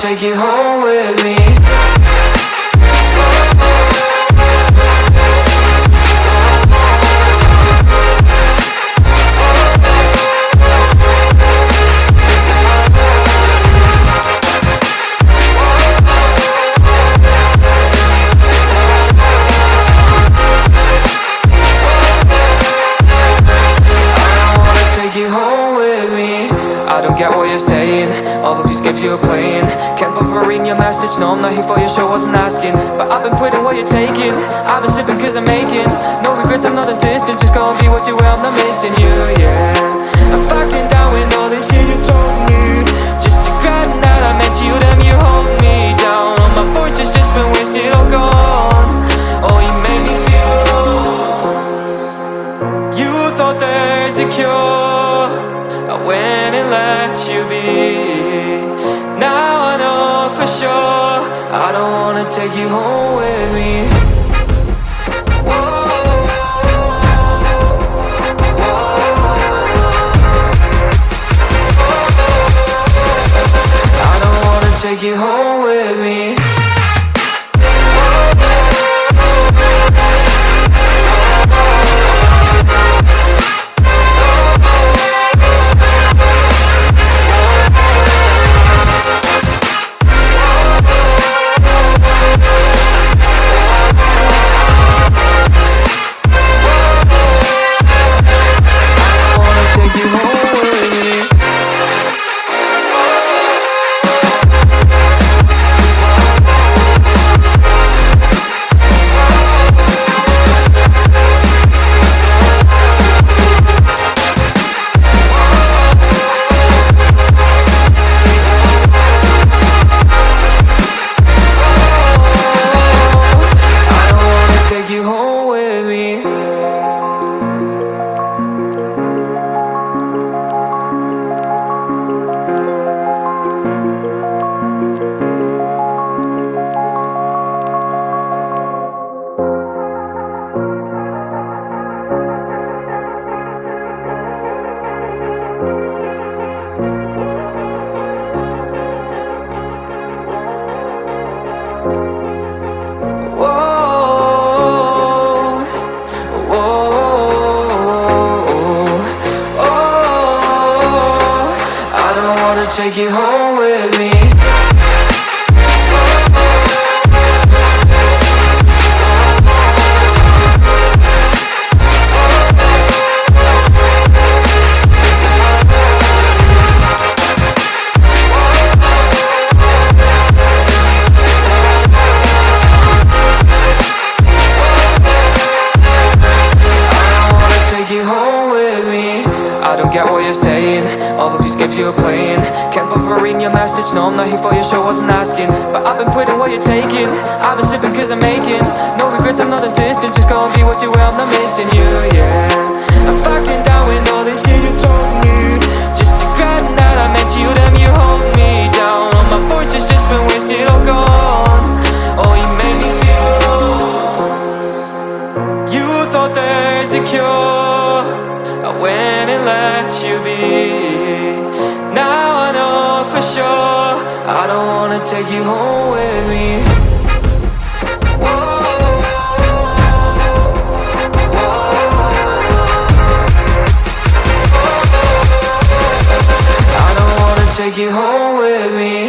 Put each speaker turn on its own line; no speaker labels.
Take you home with me. You're playing, can't bother reading your message. No, I'm not here for your show, wasn't asking. But I've been quitting what you're taking. I've been sipping cause I'm making no regrets, I'm not assistant. Just go and be what you were, I'm not missing you, yeah. I'm fucking down with all this shit you told me. Just regretting that I met you, damn you hold me down. All my fortune's just been wasted, all gone. Oh, you made me feel low. You thought there's a cure, I went and let you be. Now I know for sure I don't wanna take you home with me. I don't wanna take you home with me. Take you home with me. I don't get what you're saying. All of these games you're playing, can't bother reading your message. No, I'm not here for your show, wasn't asking. But I've been quitting what you're taking. I've been sipping cause I'm making no regrets, I'm not assistant. Just go and be what you were, I'm not missing you, yeah. I'm fucking down with all this shit you told me. Just regretting that I met you, damn you hold me down. All my fortune's just been wasted, all gone. Oh, you made me feel low. You thought there's a cure, I went and let you be. Now I know for sure I don't wanna take you home with me. I don't wanna take you home with me.